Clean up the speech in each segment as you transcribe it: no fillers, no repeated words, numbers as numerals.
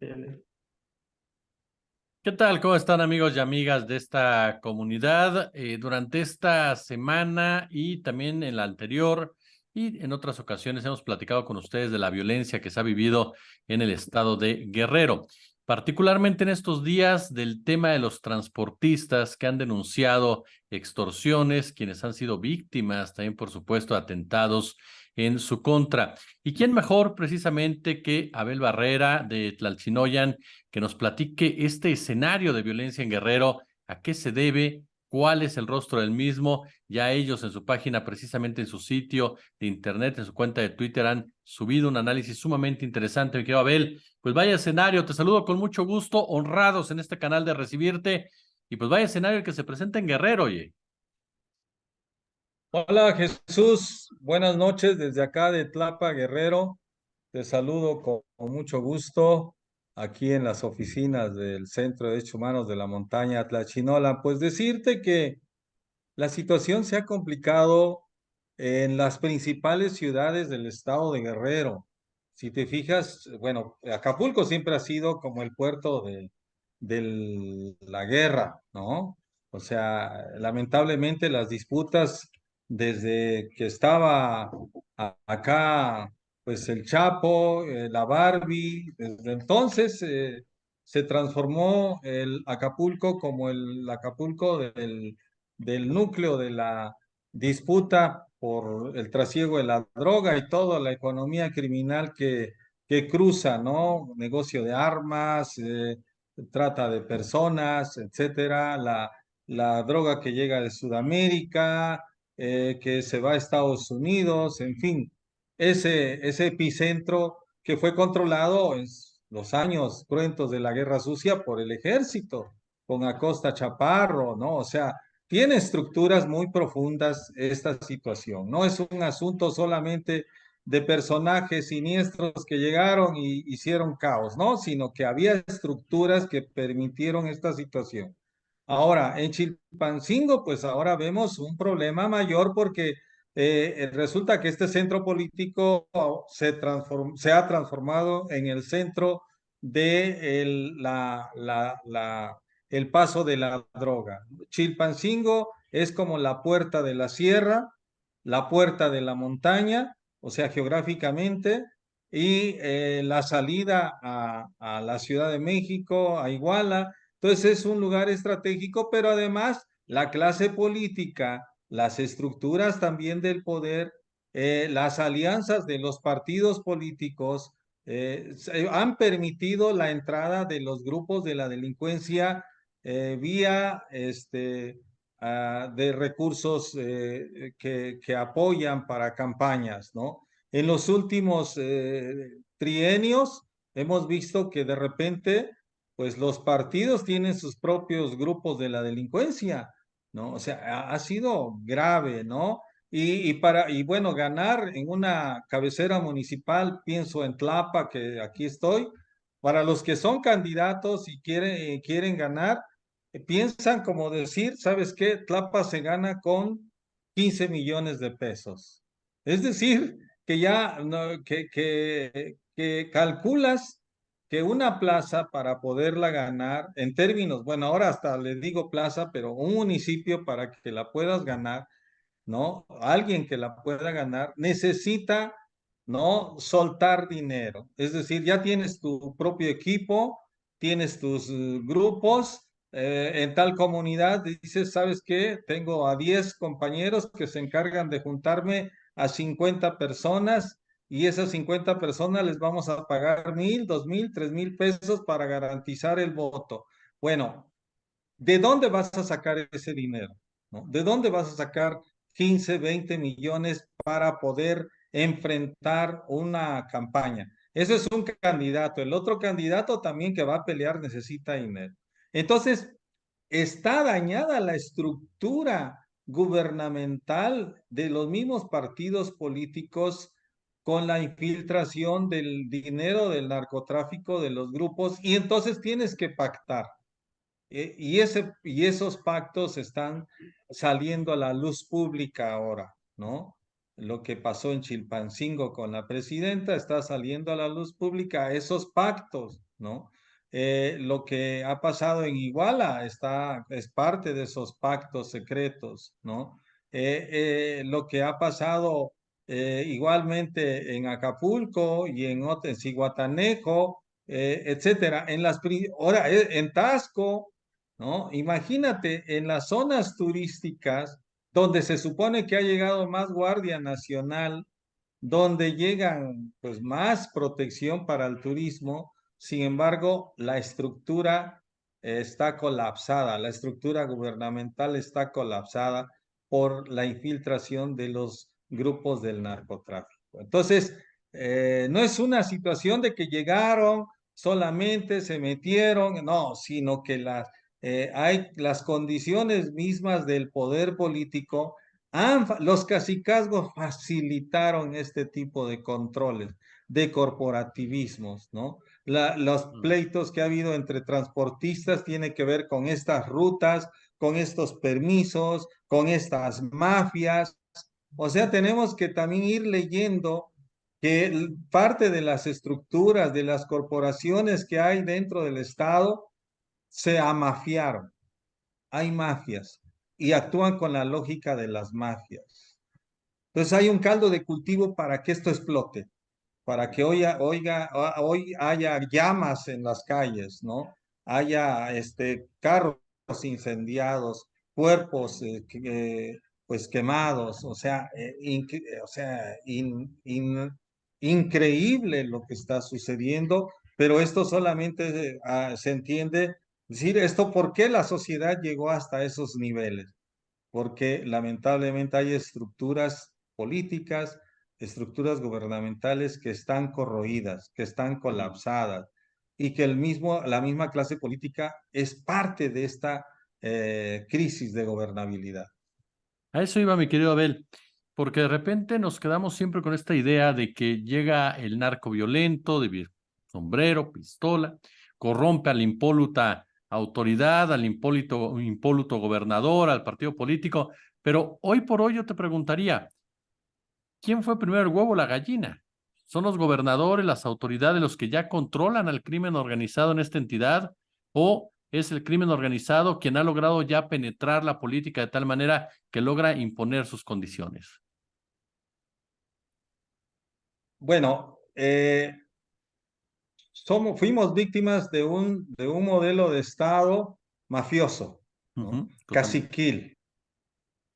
¿Qué tal? ¿Cómo están amigos y amigas de esta comunidad? Durante esta semana y también en la anterior y en otras ocasiones hemos platicado con ustedes de la violencia que se ha vivido en el estado de Guerrero, particularmente en estos días del tema de los transportistas que han denunciado extorsiones, quienes han sido víctimas también, por supuesto, de atentados en su contra. ¿Y quién mejor precisamente que Abel Barrera de Tlaltzinoyan, que nos platique este escenario de violencia en Guerrero, a qué se debe, cuál es el rostro del mismo? Ya ellos en su página, precisamente en su sitio de internet, en su cuenta de Twitter, han subido un análisis sumamente interesante. Mi querido Abel, pues vaya escenario, te saludo con mucho gusto, honrados en este canal de recibirte, y pues vaya escenario que se presenta en Guerrero, oye. Hola Jesús, buenas noches desde acá de Tlapa, Guerrero. Te saludo con mucho gusto aquí en las oficinas del Centro de Derechos Humanos de la Montaña Tlachinola. Pues decirte que la situación se ha complicado en las principales ciudades del estado de Guerrero. Si te fijas, bueno, Acapulco siempre ha sido como el puerto de la guerra, ¿no? O sea, lamentablemente las disputas desde que estaba acá, pues el Chapo, la Barbie, desde entonces se transformó el Acapulco como el Acapulco del núcleo de la disputa por el trasiego de la droga y toda la economía criminal que cruza, ¿no? Negocio de armas, trata de personas, etcétera, la droga que llega de Sudamérica, que se va a Estados Unidos, en fin, ese epicentro que fue controlado en los años cruentos de la Guerra Sucia por el ejército, con Acosta Chaparro, ¿no? O sea, tiene estructuras muy profundas esta situación. No es un asunto solamente de personajes siniestros que llegaron y hicieron caos, ¿no? Sino que había estructuras que permitieron esta situación. Ahora, en Chilpancingo, pues ahora vemos un problema mayor porque resulta que este centro político se ha transformado en el centro de el paso de la droga. Chilpancingo es como la puerta de la sierra, la puerta de la montaña, o sea, geográficamente, y la salida a la Ciudad de México, a Iguala. Entonces es un lugar estratégico, pero además la clase política, las estructuras también del poder, las alianzas de los partidos políticos han permitido la entrada de los grupos de la delincuencia vía de recursos que apoyan para campañas, ¿no? En los últimos trienios hemos visto que de repente, pues los partidos tienen sus propios grupos de la delincuencia, ¿no? O sea, ha sido grave, ¿no? Y bueno, ganar en una cabecera municipal, pienso en Tlapa, que aquí estoy, para los que son candidatos y quieren ganar, piensan como decir, ¿sabes qué? Tlapa se gana con 15 millones de pesos. Es decir, que ya no, que calculas que una plaza para poderla ganar, en términos, bueno, ahora hasta le digo plaza, pero un municipio para que la puedas ganar, ¿no? Alguien que la pueda ganar necesita, ¿no? Soltar dinero. Es decir, ya tienes tu propio equipo, tienes tus grupos. En tal comunidad dices, ¿sabes qué? Tengo a 10 compañeros que se encargan de juntarme a 50 personas y esas 50 personas les vamos a pagar 1,000, 2,000, 3,000 pesos para garantizar el voto. Bueno, ¿de dónde vas a sacar ese dinero? ¿No? ¿De dónde vas a sacar 15, 20 millones para poder enfrentar una campaña? Eso es un candidato. El otro candidato también que va a pelear necesita dinero. Entonces, está dañada la estructura gubernamental de los mismos partidos políticos con la infiltración del dinero del narcotráfico de los grupos y entonces tienes que pactar. Y esos pactos están saliendo a la luz pública ahora, ¿no? lo que pasó en Chilpancingo con la presidenta, está saliendo a la luz pública esos pactos, ¿no? Lo que ha pasado en Iguala es parte de esos pactos secretos, ¿no? Lo que ha pasado igualmente en Acapulco y en Zihuatanejo, etcétera. Ahora, en Tasco, ¿no? Imagínate, en las zonas turísticas donde se supone que ha llegado más Guardia Nacional, donde llegan pues más protección para el turismo, sin embargo, la estructura está colapsada, la estructura gubernamental está colapsada por la infiltración de los grupos del narcotráfico. Entonces, no es una situación de que llegaron, solamente se metieron, no, sino que hay las condiciones mismas del poder político los cacicazgos facilitaron este tipo de controles, de corporativismos, ¿no? Los Mm. pleitos que ha habido entre transportistas tienen que ver con estas rutas, con estos permisos, con estas mafias. O sea, tenemos que también ir leyendo que parte de las estructuras, de las corporaciones que hay dentro del Estado, se amafiaron. Hay mafias y actúan con la lógica de las mafias. Entonces hay un caldo de cultivo para que esto explote, para que hoy haya llamas en las calles, ¿no? Haya carros incendiados, cuerpos pues quemados, o sea, increíble lo que está sucediendo, pero esto solamente se entiende, decir, esto, ¿por qué la sociedad llegó hasta esos niveles? Porque lamentablemente hay estructuras políticas, estructuras gubernamentales que están corroídas, que están Mm. colapsadas y que la misma clase política es parte de esta crisis de gobernabilidad. A eso iba mi querido Abel, porque de repente nos quedamos siempre con esta idea de que llega el narco violento, sombrero, pistola, corrompe a la impoluta autoridad, al impoluto gobernador, al partido político, pero hoy por hoy yo te preguntaría, ¿quién fue primero el huevo o la gallina? ¿Son los gobernadores, las autoridades los que ya controlan al crimen organizado en esta entidad? ¿O es el crimen organizado quien ha logrado ya penetrar la política de tal manera que logra imponer sus condiciones? Bueno, fuimos víctimas de un modelo de Estado mafioso, ¿no? Ujú, totalmente. Caciquil.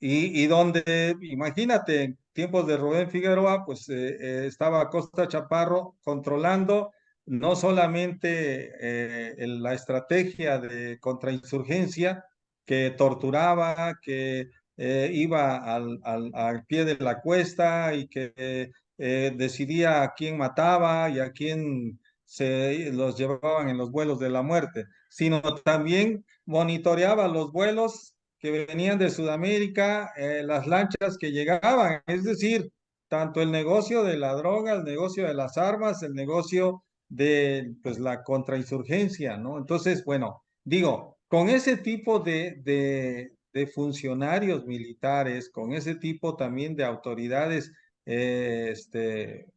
Y donde, imagínate, en tiempos de Rubén Figueroa, pues estaba Costa Chaparro controlando no solamente la estrategia de contrainsurgencia, que torturaba, que iba al pie de la cuesta y que decidía a quién mataba y a quién se los llevaban en los vuelos de la muerte, sino también monitoreaba los vuelos que venían de Sudamérica, las lanchas que llegaban, es decir, tanto el negocio de la droga, el negocio de las armas, el negocio de pues, la contrainsurgencia, ¿no? Entonces, bueno, digo, con ese tipo de funcionarios militares, con ese tipo también de autoridades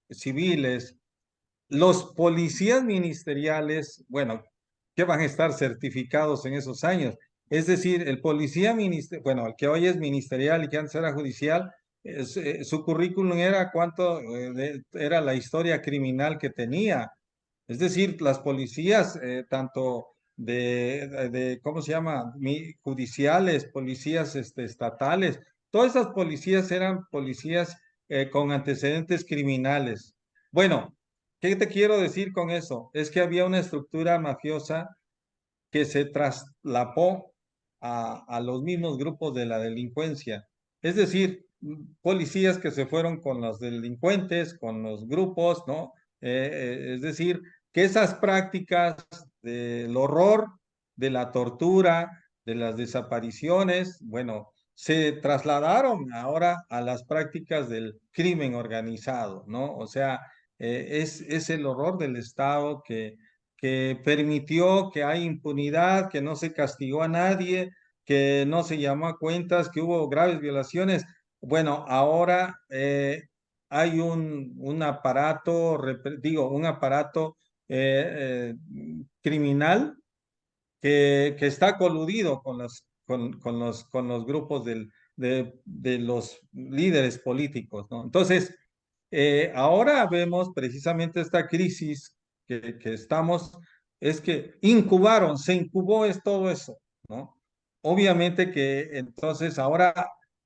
civiles, los policías ministeriales, bueno, que van a estar certificados en esos años. Es decir, el policía ministerial, bueno, el que hoy es ministerial y que antes era judicial, su currículum era era la historia criminal que tenía. Es decir, las policías, tanto ¿cómo se llama? Judiciales, policías estatales, todas esas policías eran policías con antecedentes criminales. Bueno, ¿qué te quiero decir con eso? Es que había una estructura mafiosa que se traslapó a los mismos grupos de la delincuencia. Es decir, policías que se fueron con los delincuentes, con los grupos, ¿no? Es decir, que esas prácticas del horror, de la tortura, de las desapariciones, bueno, se trasladaron ahora a las prácticas del crimen organizado, ¿no? O sea, es el horror del Estado que permitió que hay impunidad, que no se castigó a nadie, que no se llamó a cuentas, que hubo graves violaciones. Bueno, ahora hay un aparato, un aparato criminal que está coludido con los grupos de los líderes políticos, ¿no? Entonces, ahora vemos precisamente esta crisis que estamos, es que se incubó es todo eso, ¿no? Obviamente que entonces ahora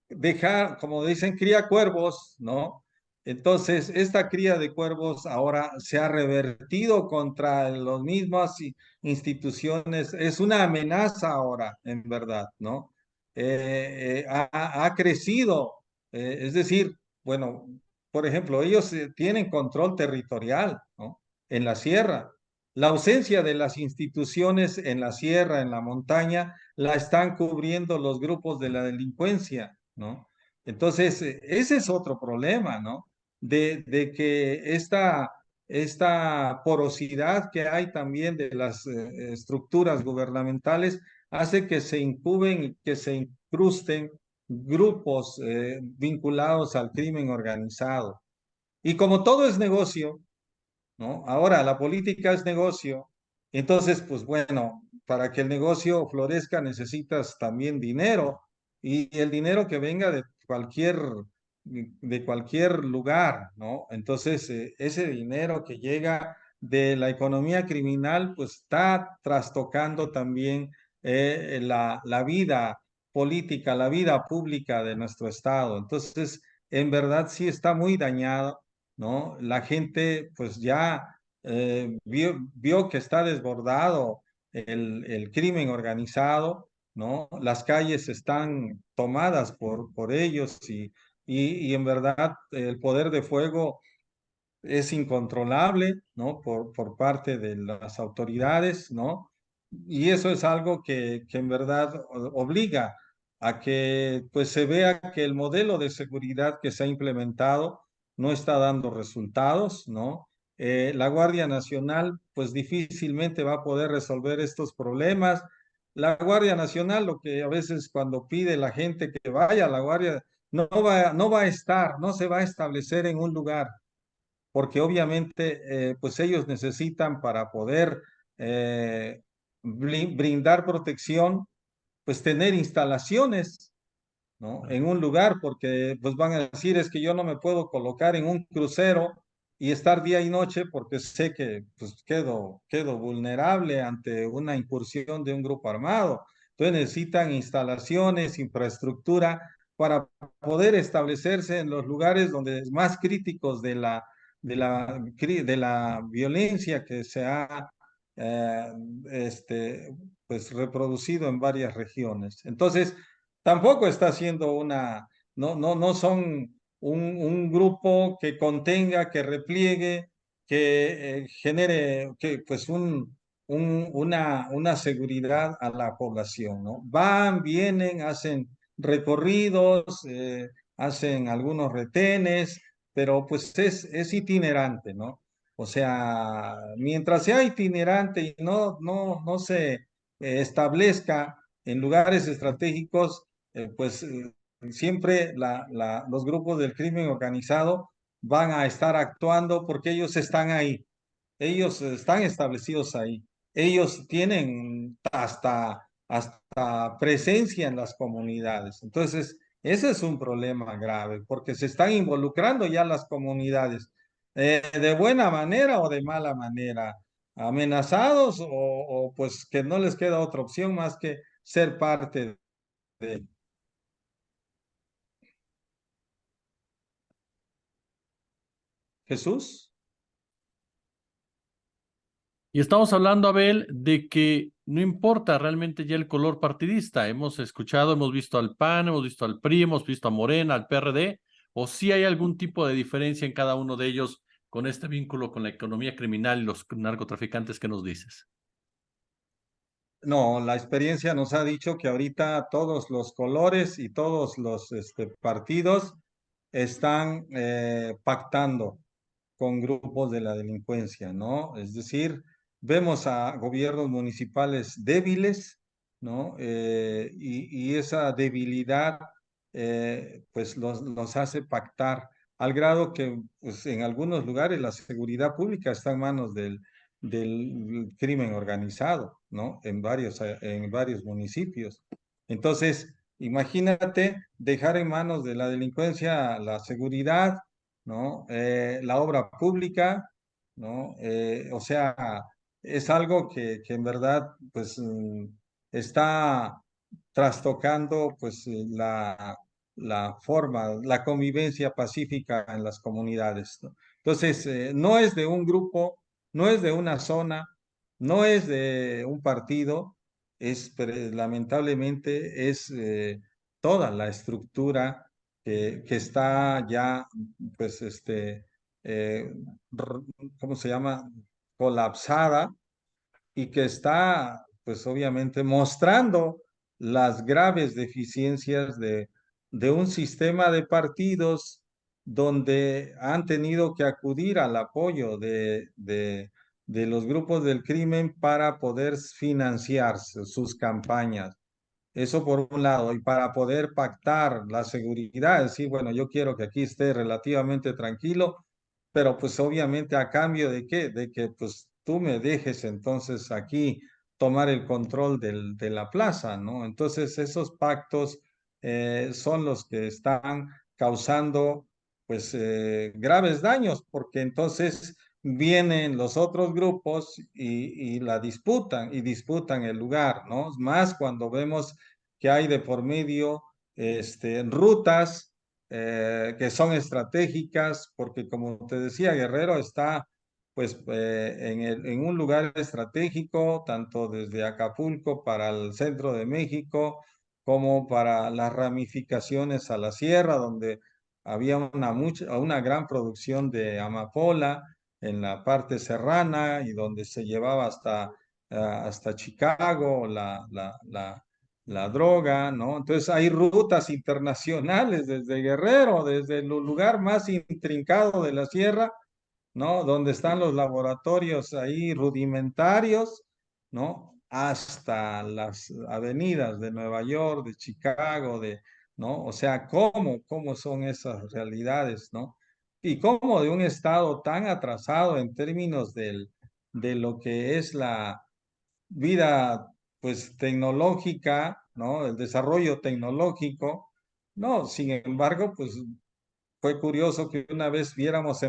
dejar, como dicen, cría cuervos, ¿no? Entonces, esta cría de cuervos ahora se ha revertido contra los mismos instituciones, es una amenaza ahora, en verdad, ¿no? Ha crecido, es decir, bueno, por ejemplo, ellos tienen control territorial, ¿no? En la sierra. La ausencia de las instituciones en la sierra, en la montaña, la están cubriendo los grupos de la delincuencia, ¿no? Entonces, ese es otro problema, ¿no? De que esta porosidad que hay también de las estructuras gubernamentales hace que se incuben, que se incrusten grupos vinculados al crimen organizado. Y como todo es negocio, ¿no? Ahora la política es negocio, entonces, pues bueno, para que el negocio florezca necesitas también dinero y el dinero que venga de cualquier lugar, ¿no? Entonces, ese dinero que llega de la economía criminal, pues está trastocando también la vida política, la vida pública de nuestro estado. Entonces, en verdad sí está muy dañado, ¿no? La gente pues ya vio que está desbordado el crimen organizado, ¿no? Las calles están tomadas por ellos y en verdad el poder de fuego es incontrolable, ¿no? Por parte de las autoridades, ¿no? Y eso es algo que en verdad obliga a que pues se vea que el modelo de seguridad que se ha implementado no está dando resultados, ¿no? La Guardia Nacional pues difícilmente va a poder resolver estos problemas. La Guardia Nacional, lo que a veces cuando pide la gente que vaya a la Guardia, no va a estar, no se va a establecer en un lugar porque obviamente pues ellos necesitan para poder eh, brindar protección, pues tener instalaciones, ¿no? En un lugar, porque pues van a decir es que yo no me puedo colocar en un crucero y estar día y noche porque sé que pues quedo vulnerable ante una incursión de un grupo armado. Entonces necesitan instalaciones, infraestructura para poder establecerse en los lugares donde es más críticos de la violencia que se ha eh, este, pues reproducido en varias regiones. Entonces, tampoco está siendo no son un grupo que contenga, que repliegue, que genere pues una seguridad a la población, ¿no? Van, vienen, hacen recorridos, hacen algunos retenes, pero pues es itinerante, ¿no? O sea, mientras sea itinerante y no se establezca en lugares estratégicos, pues siempre los grupos del crimen organizado van a estar actuando porque ellos están ahí, ellos están establecidos ahí, ellos tienen hasta presencia en las comunidades. Entonces, ese es un problema grave porque se están involucrando ya las comunidades, de buena manera o de mala manera, amenazados o pues que no les queda otra opción más que ser parte de Jesús. Y estamos hablando, Abel, de que no importa realmente ya el color partidista. Hemos escuchado, hemos visto al PAN, hemos visto al PRI, hemos visto a Morena, al PRD, o si hay algún tipo de diferencia en cada uno de ellos con este vínculo con la economía criminal y los narcotraficantes que nos dices. No, la experiencia nos ha dicho que ahorita todos los colores y todos los partidos están pactando con grupos de la delincuencia, ¿no? Es decir, vemos a gobiernos municipales débiles, ¿no? Y esa debilidad pues los hace pactar, al grado que pues, en algunos lugares la seguridad pública está en manos del crimen organizado, ¿no? En varios municipios. Entonces, imagínate dejar en manos de la delincuencia la seguridad, ¿no? La obra pública, ¿no? O sea, es algo que en verdad, pues, está trastocando, pues, la forma, la convivencia pacífica en las comunidades, ¿no? Entonces, no es de un grupo, no es de una zona, no es de un partido, lamentablemente es toda la estructura que está ya, pues, eh, ¿cómo se llama? Colapsada y que está, pues obviamente, mostrando las graves deficiencias de un sistema de partidos donde han tenido que acudir al apoyo de los grupos del crimen para poder financiar sus campañas. Eso por un lado, y para poder pactar la seguridad, decir, bueno, yo quiero que aquí esté relativamente tranquilo, pero pues obviamente a cambio de qué, de que pues tú me dejes entonces aquí tomar el control de la plaza, ¿no? Entonces esos pactos son los que están causando pues graves daños, porque entonces vienen los otros grupos y la disputan y disputan el lugar, ¿no? Más cuando vemos que hay de por medio rutas que son estratégicas, porque como te decía, Guerrero está pues en un lugar estratégico, tanto desde Acapulco para el centro de México, como para las ramificaciones a la sierra, donde había una gran producción de amapola en la parte serrana y donde se llevaba hasta Chicago la droga, ¿no? Entonces hay rutas internacionales desde Guerrero, desde el lugar más intrincado de la sierra, ¿no? Donde están los laboratorios ahí rudimentarios, ¿no? Hasta las avenidas de Nueva York, de Chicago, ¿no? O sea, ¿cómo son esas realidades, ¿no? Y cómo de un estado tan atrasado en términos de lo que es la vida, pues, tecnológica, ¿no? El desarrollo tecnológico, no, sin embargo, pues fue curioso que una vez viéramos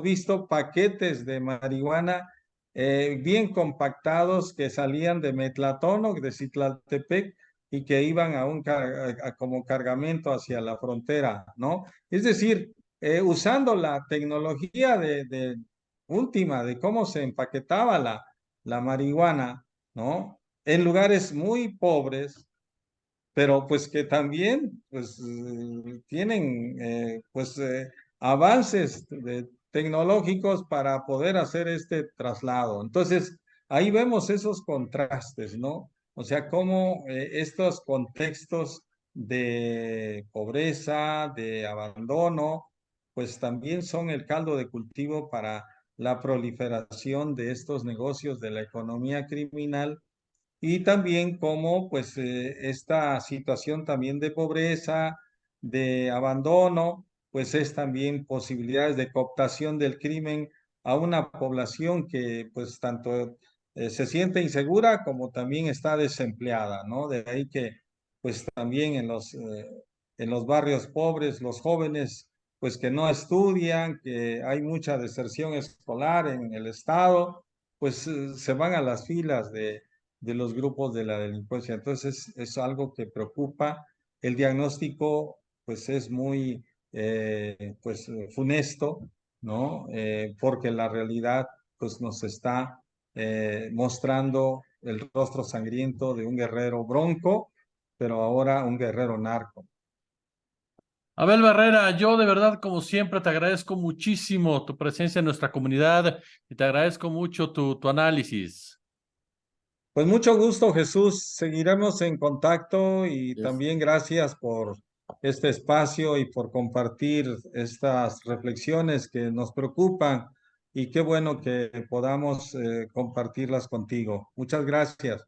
visto paquetes de marihuana bien compactados que salían de Metlatónoc, de Citlaltepec, y que iban como cargamento hacia la frontera, ¿no? Es decir, usando la tecnología de última de cómo se empaquetaba la marihuana, ¿no? En lugares muy pobres, pero pues que también pues tienen pues avances tecnológicos para poder hacer este traslado. Entonces, ahí vemos esos contrastes, ¿no? O sea, cómo estos contextos de pobreza, de abandono, pues también son el caldo de cultivo para la proliferación de estos negocios de la economía criminal y también cómo pues esta situación también de pobreza, de abandono, pues es también posibilidades de cooptación del crimen a una población que pues tanto se siente insegura como también está desempleada, ¿no? De ahí que pues también en los barrios pobres, los jóvenes pues que no estudian, que hay mucha deserción escolar en el estado, pues se van a las filas de los grupos de la delincuencia. Entonces, es algo que preocupa. El diagnóstico, pues, es muy, pues, funesto, ¿no? Porque la realidad, pues, nos está mostrando el rostro sangriento de un guerrero bronco, pero ahora un guerrero narco. Abel Barrera, yo de verdad, como siempre, te agradezco muchísimo tu presencia en nuestra comunidad y te agradezco mucho tu análisis. Pues mucho gusto, Jesús. Seguiremos en contacto y Yes. también gracias por este espacio y por compartir estas reflexiones que nos preocupan y qué bueno que podamos compartirlas contigo. Muchas gracias.